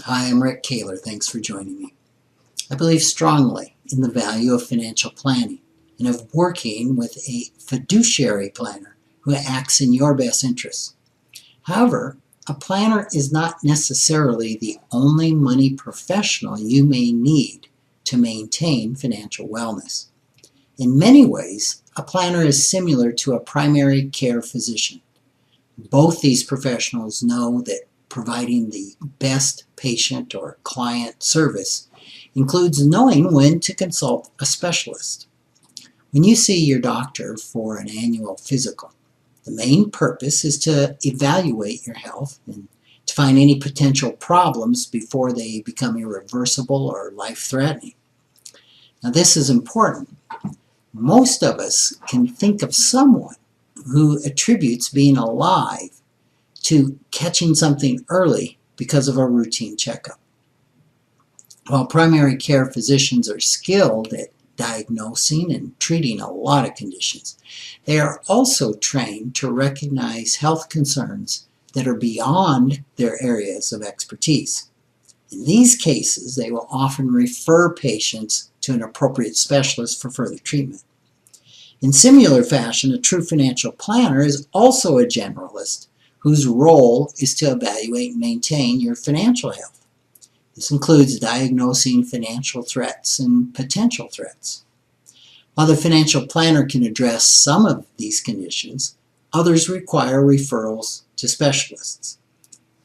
Hi, I'm Rick Kaler. Thanks for joining me. I believe strongly in the value of financial planning and of working with a fiduciary planner who acts in your best interests. However, a planner is not necessarily the only money professional you may need to maintain financial wellness. In many ways, a planner is similar to a primary care physician. Both these professionals know that providing the best patient or client service includes knowing when to consult a specialist. When you see your doctor for an annual physical, the main purpose is to evaluate your health and to find any potential problems before they become irreversible or life-threatening. Now, this is important. Most of us can think of someone who attributes being alive to catching something early because of a routine checkup. While primary care physicians are skilled at diagnosing and treating a lot of conditions, they are also trained to recognize health concerns that are beyond their areas of expertise. In these cases, they will often refer patients to an appropriate specialist for further treatment. In similar fashion, a true financial planner is also a generalist whose role is to evaluate and maintain your financial health. This includes diagnosing financial threats and potential threats. While the financial planner can address some of these conditions, others require referrals to specialists.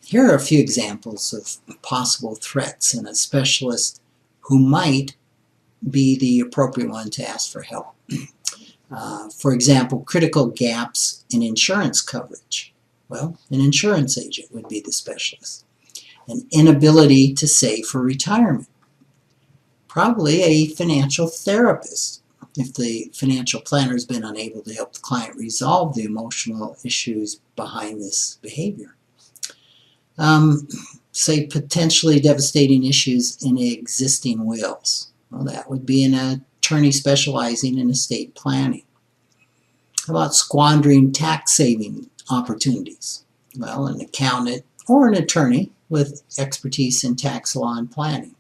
Here are a few examples of possible threats and a specialist who might be the appropriate one to ask for help. For example, critical gaps in insurance coverage. Well, an insurance agent would be the specialist. An inability to save for retirement. Probably a financial therapist, if the financial planner has been unable to help the client resolve the emotional issues behind this behavior. Say potentially devastating issues in existing wills. Well, that would be an attorney specializing in estate planning. How about squandering tax saving opportunities? Well, an accountant or an attorney with expertise in tax law and planning.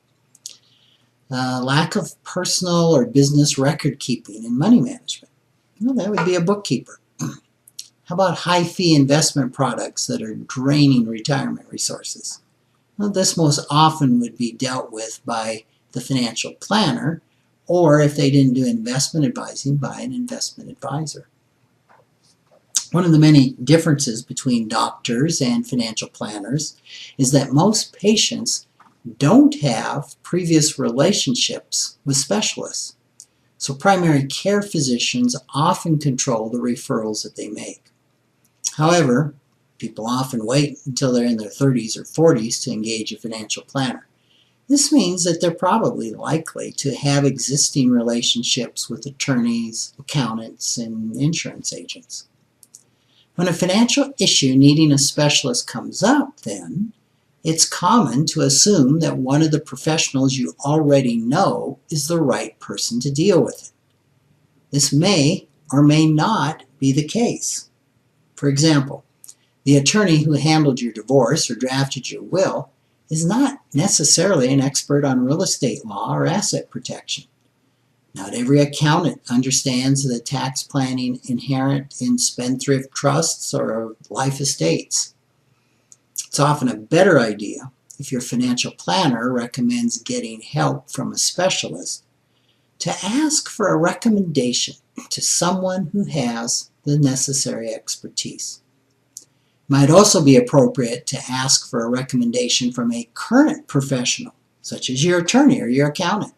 Lack of personal or business record keeping and money management. Well, that would be a bookkeeper. How about high-fee investment products that are draining retirement resources? Well, this most often would be dealt with by the financial planner, or if they didn't do investment advising, by an investment advisor. One of the many differences between doctors and financial planners is that most patients don't have previous relationships with specialists. So primary care physicians often control the referrals that they make. However, people often wait until they're in their 30s or 40s to engage a financial planner. This means that they're probably likely to have existing relationships with attorneys, accountants, and insurance agents. When a financial issue needing a specialist comes up, then, it's common to assume that one of the professionals you already know is the right person to deal with it. This may or may not be the case. For example, the attorney who handled your divorce or drafted your will is not necessarily an expert on real estate law or asset protection. Not every accountant understands the tax planning inherent in spendthrift trusts or life estates. It's often a better idea if your financial planner recommends getting help from a specialist to ask for a recommendation to someone who has the necessary expertise. It might also be appropriate to ask for a recommendation from a current professional, such as your attorney or your accountant.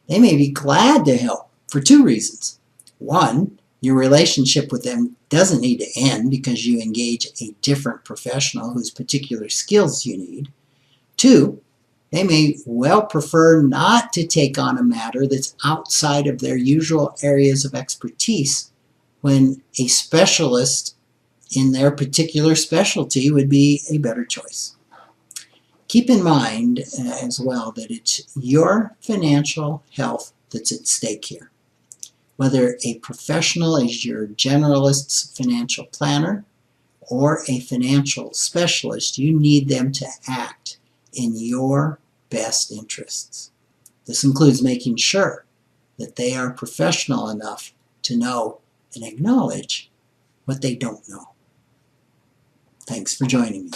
They may be glad to help for two reasons. One, your relationship with them doesn't need to end because you engage a different professional whose particular skills you need. Two, they may well prefer not to take on a matter that's outside of their usual areas of expertise when a specialist in their particular specialty would be a better choice. Keep in mind as well that it's your financial health that's at stake here. Whether a professional is your generalist's financial planner or a financial specialist, you need them to act in your best interests. This includes making sure that they are professional enough to know and acknowledge what they don't know. Thanks for joining me.